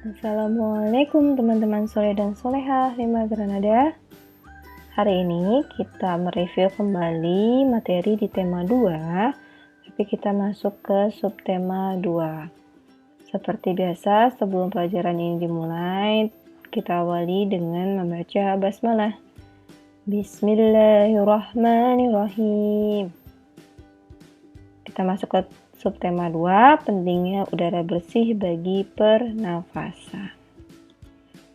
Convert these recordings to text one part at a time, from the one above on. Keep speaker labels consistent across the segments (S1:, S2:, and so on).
S1: Assalamualaikum teman-teman soleh dan soleha Lima Granada. Hari ini kita mereview kembali materi di tema 2, tapi kita masuk ke subtema 2. Seperti biasa, sebelum pelajaran ini dimulai, kita awali dengan membaca basmalah. Bismillahirrahmanirrahim. Kita masuk ke subtema 2, pentingnya udara bersih bagi pernafasan.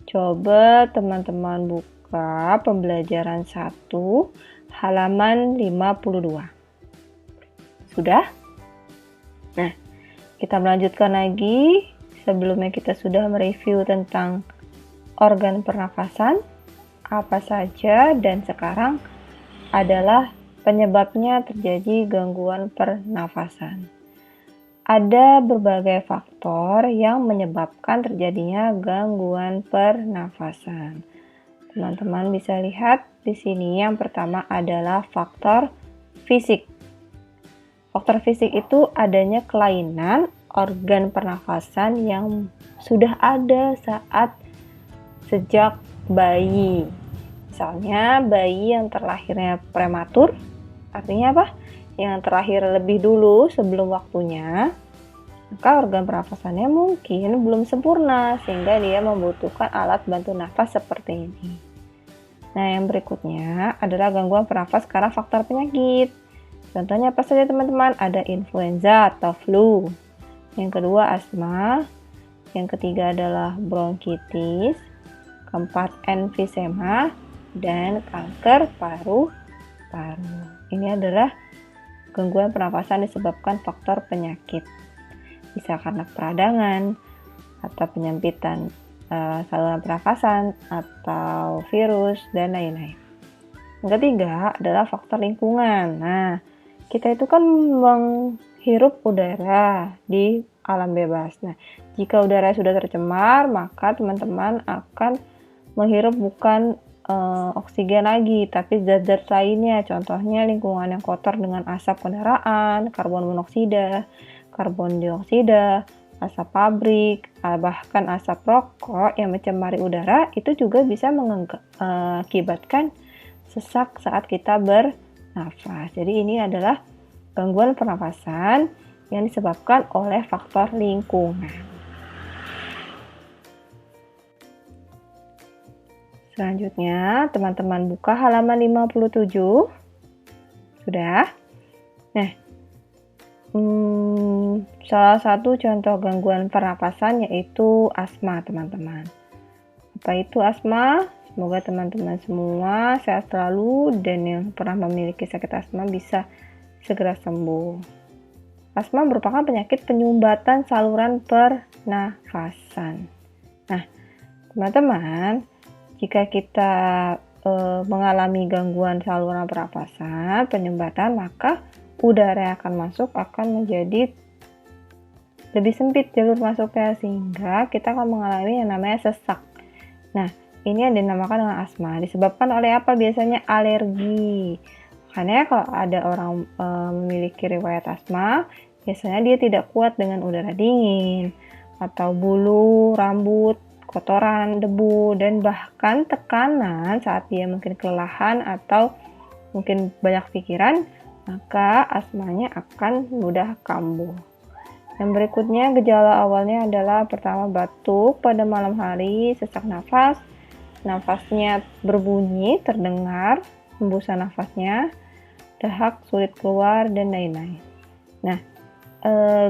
S1: Coba teman-teman buka pembelajaran 1, halaman 52. Sudah? Nah, kita melanjutkan lagi. Sebelumnya kita sudah mereview tentang organ pernafasan, apa saja, dan sekarang adalah penyebabnya terjadi gangguan pernafasan. Ada berbagai faktor yang menyebabkan terjadinya gangguan pernafasan. Teman-teman bisa lihat di sini yang pertama adalah faktor fisik. Faktor fisik itu adanya kelainan organ pernafasan yang sudah ada sejak bayi. Misalnya bayi yang terlahirnya prematur, artinya apa? Yang terlahir lebih dulu sebelum waktunya, maka organ pernafasannya mungkin belum sempurna sehingga dia membutuhkan alat bantu nafas seperti ini. Nah, yang berikutnya adalah gangguan pernafasan karena faktor penyakit. Contohnya apa saja teman-teman? Ada influenza atau flu. Yang kedua asma. Yang ketiga adalah bronkitis. Keempat emfisema dan kanker paru-paru. Ini adalah gangguan pernafasan disebabkan faktor penyakit. Bisa karena peradangan atau penyempitan saluran pernafasan atau virus dan lain-lain. Yang ketiga adalah faktor lingkungan. Nah, kita itu kan menghirup udara di alam bebas. Nah, jika udara sudah tercemar, maka teman-teman akan menghirup bukan oksigen lagi, tapi zat-zat lainnya. Contohnya lingkungan yang kotor dengan asap kendaraan, karbon monoksida, karbon dioksida, asap pabrik, bahkan asap rokok yang mencemari udara itu juga bisa mengakibatkan sesak saat kita bernafas. Jadi ini adalah gangguan pernafasan yang disebabkan oleh faktor lingkungan. Selanjutnya, teman-teman buka halaman 57. Sudah? Nah, salah satu contoh gangguan pernapasan yaitu asma, teman-teman. Apa itu asma? Semoga teman-teman semua sehat selalu dan yang pernah memiliki sakit asma bisa segera sembuh. Asma merupakan penyakit penyumbatan saluran pernafasan. Nah, teman-teman, jika kita mengalami gangguan saluran pernafasan, penyumbatan, maka udara yang akan masuk akan menjadi lebih sempit jalur masuknya sehingga kita akan mengalami yang namanya sesak. Nah, ini yang dinamakan dengan asma. Disebabkan oleh apa? Biasanya alergi. Makanya kalau ada orang memiliki riwayat asma, biasanya dia tidak kuat dengan udara dingin atau bulu, rambut, kotoran, debu, dan bahkan tekanan saat dia mungkin kelelahan atau mungkin banyak pikiran, maka asmanya akan mudah kambuh. Yang berikutnya, gejala awalnya adalah pertama batuk pada malam hari, sesak nafas, nafasnya berbunyi, terdengar hembusan nafasnya, dahak, sulit keluar, dan lain-lain. Nah,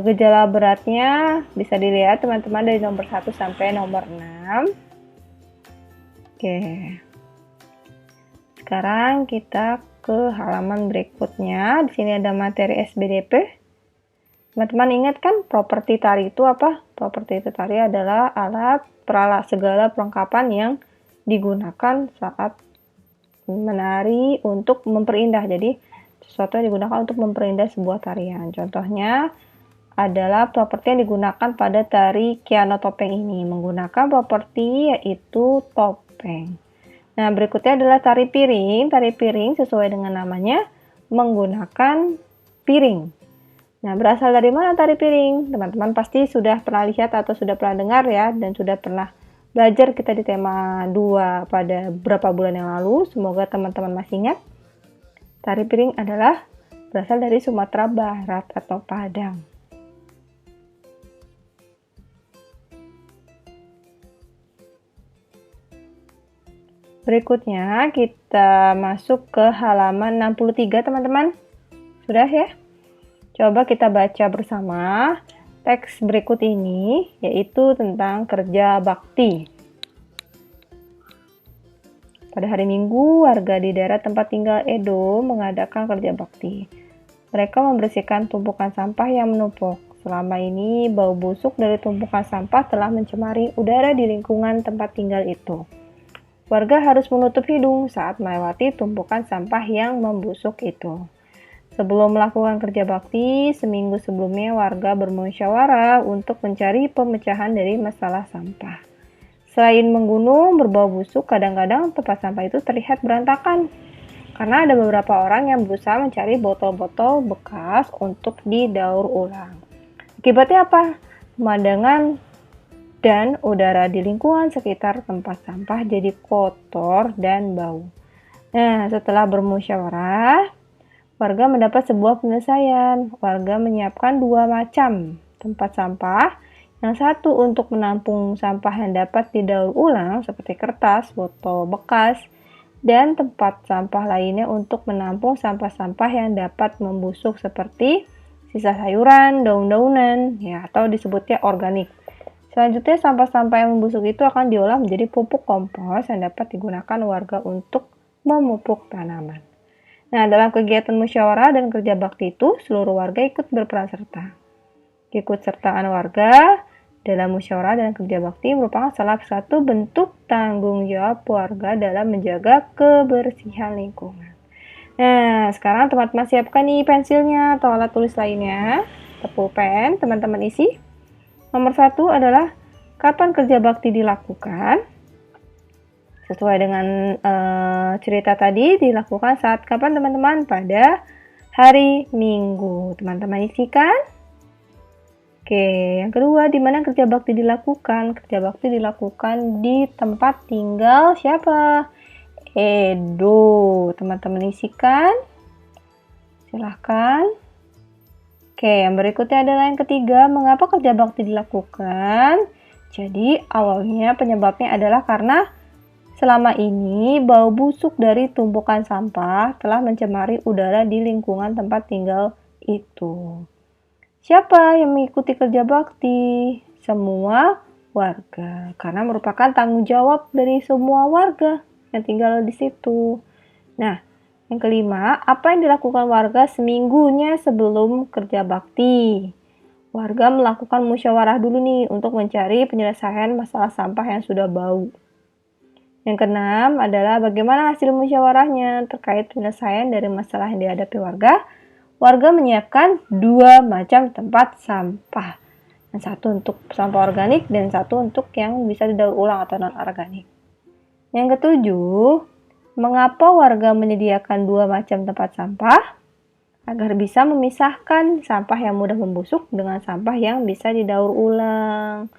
S1: gejala beratnya bisa dilihat teman-teman dari nomor 1 sampai nomor 6. Oke. Sekarang kita ke halaman berikutnya. Di sini ada materi SBDP. Teman-teman ingat kan properti tari itu apa? Properti tari adalah alat, peralat, segala perlengkapan yang digunakan saat menari untuk memperindah. Jadi sesuatu yang digunakan untuk memperindah sebuah tarian. Contohnya adalah properti yang digunakan pada tari Kiano Topeng ini. Menggunakan properti yaitu topeng. Nah, berikutnya adalah tari piring. Tari piring sesuai dengan namanya menggunakan piring. Nah, berasal dari mana tari piring? Teman-teman pasti sudah pernah lihat atau sudah pernah dengar ya, dan sudah pernah belajar kita di tema 2 pada beberapa bulan yang lalu. Semoga teman-teman masih ingat. Tari piring adalah berasal dari Sumatera Barat atau Padang. Berikutnya kita masuk ke halaman 63 teman-teman. Sudah ya? Coba kita baca bersama teks berikut ini, yaitu tentang kerja bakti. Pada hari Minggu, warga di daerah tempat tinggal Edo mengadakan kerja bakti. Mereka membersihkan tumpukan sampah yang menumpuk. Selama ini, bau busuk dari tumpukan sampah telah mencemari udara di lingkungan tempat tinggal itu. Warga harus menutup hidung saat melewati tumpukan sampah yang membusuk itu. Sebelum melakukan kerja bakti, seminggu sebelumnya warga bermusyawarah untuk mencari pemecahan dari masalah sampah. Selain menggunung, berbau busuk, kadang-kadang tempat sampah itu terlihat berantakan. Karena ada beberapa orang yang berusaha mencari botol-botol bekas untuk didaur ulang. Akibatnya apa? Pemandangan dan udara di lingkungan sekitar tempat sampah jadi kotor dan bau. Nah, setelah bermusyawarah, warga mendapat sebuah penyelesaian. Warga menyiapkan 2 macam tempat sampah. Yang satu untuk menampung sampah yang dapat didaur ulang seperti kertas, botol bekas, dan tempat sampah lainnya untuk menampung sampah-sampah yang dapat membusuk seperti sisa sayuran, daun-daunan, ya, atau disebutnya organik. Selanjutnya, sampah-sampah yang membusuk itu akan diolah menjadi pupuk kompos yang dapat digunakan warga untuk memupuk tanaman. Nah, dalam kegiatan musyawarah dan kerja bakti itu, seluruh warga ikut berperan serta. Keikutsertaan warga dalam musyawarah dan kerja bakti merupakan salah satu bentuk tanggung jawab warga dalam menjaga kebersihan lingkungan. Nah, sekarang teman-teman siapkan nih pensilnya atau alat tulis lainnya. Pulpen, teman-teman isi. Nomor 1 adalah kapan kerja bakti dilakukan. Sesuai dengan cerita tadi, dilakukan saat kapan teman-teman? Pada hari Minggu. Teman-teman isikan. Oke, yang kedua, di mana kerja bakti dilakukan? Kerja bakti dilakukan di tempat tinggal siapa? Edo. Teman-teman isikan. Silahkan. Oke, yang berikutnya adalah yang ketiga, mengapa kerja bakti dilakukan? Jadi, awalnya penyebabnya adalah karena selama ini, bau busuk dari tumpukan sampah telah mencemari udara di lingkungan tempat tinggal itu. Siapa yang mengikuti kerja bakti? Semua warga, karena merupakan tanggung jawab dari semua warga yang tinggal di situ. Nah, yang kelima, apa yang dilakukan warga seminggunya sebelum kerja bakti? Warga melakukan musyawarah dulu nih untuk mencari penyelesaian masalah sampah yang sudah bau. Yang keenam adalah bagaimana hasil musyawarahnya terkait penyelesaian dari masalah yang dihadapi warga. Warga menyiapkan 2 macam tempat sampah. Yang satu untuk sampah organik dan satu untuk yang bisa didaur ulang atau non-organik. Yang ketujuh, mengapa warga menyediakan 2 macam tempat sampah? Agar bisa memisahkan sampah yang mudah membusuk dengan sampah yang bisa didaur ulang.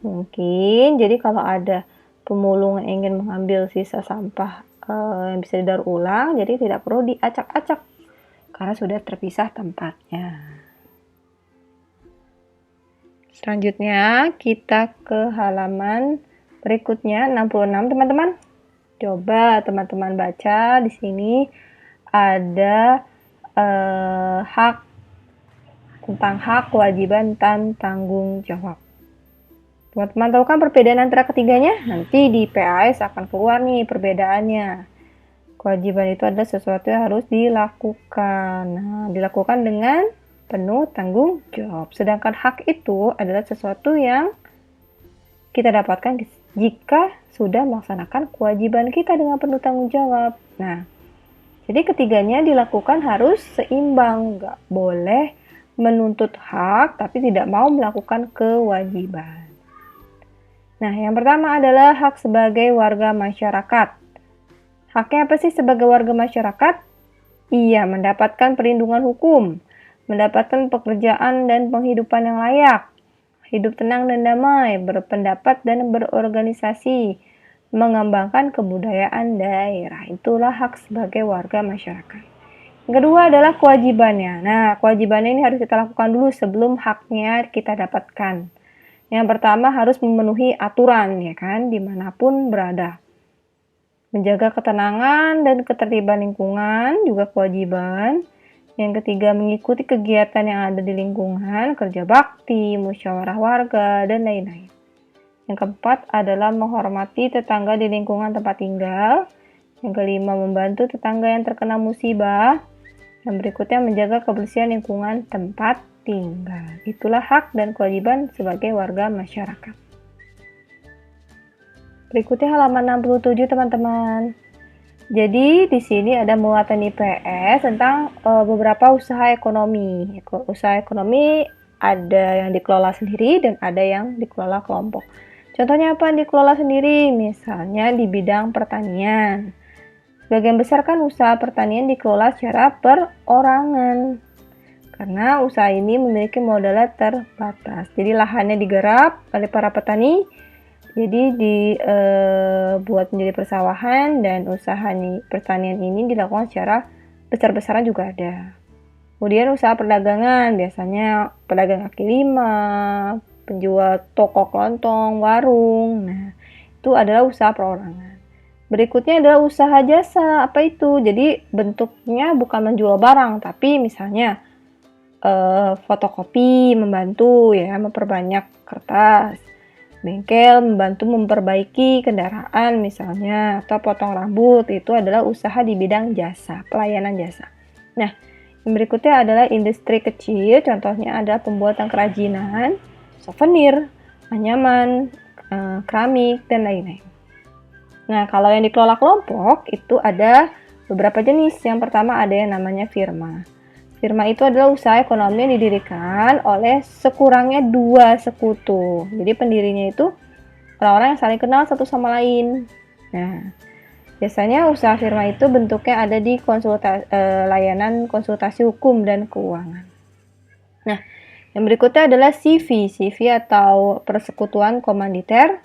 S1: Mungkin jadi kalau ada pemulung yang ingin mengambil sisa sampah yang bisa didaur ulang, jadi tidak perlu diacak-acak karena sudah terpisah tempatnya. Selanjutnya kita ke halaman berikutnya 66 teman-teman. Coba teman-teman baca di sini ada tentang hak, kewajiban, dan tanggung jawab. Teman-teman tahu kan perbedaan antara ketiganya? Nanti di PAS akan keluar nih perbedaannya. Kewajiban itu adalah sesuatu yang harus dilakukan. Nah, dilakukan dengan penuh tanggung jawab. Sedangkan hak itu adalah sesuatu yang kita dapatkan jika sudah melaksanakan kewajiban kita dengan penuh tanggung jawab. Nah, jadi ketiganya dilakukan harus seimbang. Nggak boleh menuntut hak tapi tidak mau melakukan kewajiban. Nah, yang pertama adalah hak sebagai warga masyarakat. Haknya apa sih sebagai warga masyarakat? Ia mendapatkan perlindungan hukum, mendapatkan pekerjaan dan penghidupan yang layak, hidup tenang dan damai, berpendapat dan berorganisasi, mengembangkan kebudayaan daerah. Itulah hak sebagai warga masyarakat. Yang kedua adalah kewajibannya. Nah, kewajibannya ini harus kita lakukan dulu sebelum haknya kita dapatkan. Yang pertama harus memenuhi aturan, ya kan, dimanapun berada. Menjaga ketenangan dan ketertiban lingkungan juga kewajiban. Yang ketiga, mengikuti kegiatan yang ada di lingkungan, kerja bakti, musyawarah warga, dan lain-lain. Yang keempat adalah menghormati tetangga di lingkungan tempat tinggal. Yang kelima, membantu tetangga yang terkena musibah. Yang berikutnya, menjaga kebersihan lingkungan tempat tinggal. Itulah hak dan kewajiban sebagai warga masyarakat. Berikutnya halaman 67, teman-teman. Jadi di sini ada muatan IPS tentang beberapa usaha ekonomi. Usaha ekonomi ada yang dikelola sendiri dan ada yang dikelola kelompok. Contohnya apa yang dikelola sendiri? Misalnya di bidang pertanian. Sebagian besar kan usaha pertanian dikelola secara perorangan. Karena usaha ini memiliki modalnya terbatas. Jadi lahannya digarap oleh para petani. Jadi dibuat menjadi persawahan dan usaha pertanian ini dilakukan secara besar-besaran juga ada. Kemudian usaha perdagangan, biasanya pedagang kaki lima, penjual toko kelontong, warung. Nah, itu adalah usaha perorangan. Berikutnya adalah usaha jasa. Apa itu? Jadi bentuknya bukan menjual barang, tapi misalnya fotokopi membantu ya, memperbanyak kertas. Bengkel membantu memperbaiki kendaraan misalnya, atau potong rambut. Itu adalah usaha di bidang jasa, pelayanan jasa. Nah, yang berikutnya adalah industri kecil. Contohnya adalah pembuatan kerajinan, souvenir, anyaman, keramik, dan lain-lain. Nah, kalau yang dikelola kelompok itu ada beberapa jenis. Yang pertama ada yang namanya firma. Firma itu adalah usaha ekonomi yang didirikan oleh sekurangnya 2 sekutu. Jadi pendirinya itu orang-orang yang saling kenal satu sama lain. Nah, biasanya usaha firma itu bentuknya ada di layanan konsultasi hukum dan keuangan. Nah, yang berikutnya adalah CV. CV atau persekutuan komanditer.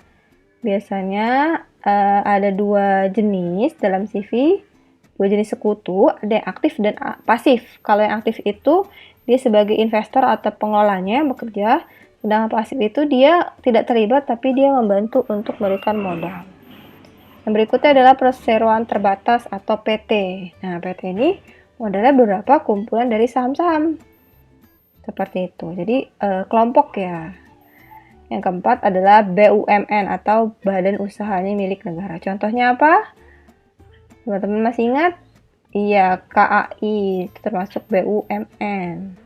S1: Biasanya ada 2 jenis dalam CV, 2 jenis sekutu, ada yang aktif dan pasif. Kalau yang aktif itu dia sebagai investor atau pengelolanya yang bekerja, sedangkan pasif itu dia tidak terlibat tapi dia membantu untuk memberikan modal. Yang berikutnya adalah perseroan terbatas atau PT. Nah, PT ini modalnya beberapa kumpulan dari saham-saham. Seperti itu. Jadi kelompok ya. Yang keempat adalah BUMN atau Badan Usahanya Milik Negara. Contohnya apa? Teman-teman masih ingat? Iya, KAI itu termasuk BUMN.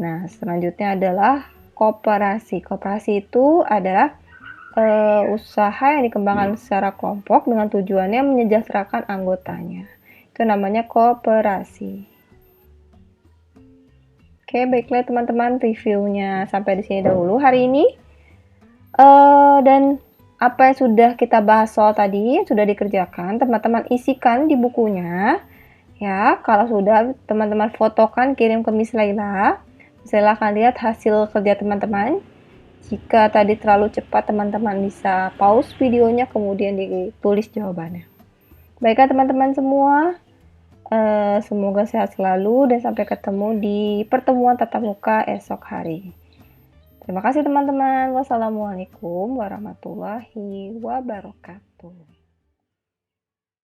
S1: Nah, selanjutnya adalah koperasi. Koperasi itu adalah usaha yang dikembangkan secara kelompok dengan tujuannya menyejahterakan anggotanya. Itu namanya koperasi. Oke, baiklah teman-teman, reviewnya sampai di sini dahulu hari ini. Dan apa yang sudah kita bahas soal tadi sudah dikerjakan, teman-teman isikan di bukunya. Ya, kalau sudah teman-teman fotokan, kirim ke Miss Laila. Miss Laila akan lihat hasil kerja teman-teman. Jika tadi terlalu cepat, teman-teman bisa pause videonya kemudian ditulis jawabannya. Baiklah teman-teman semua. Semoga sehat selalu dan sampai ketemu di pertemuan tatap muka esok hari. Terima kasih teman-teman. Wassalamualaikum warahmatullahi wabarakatuh.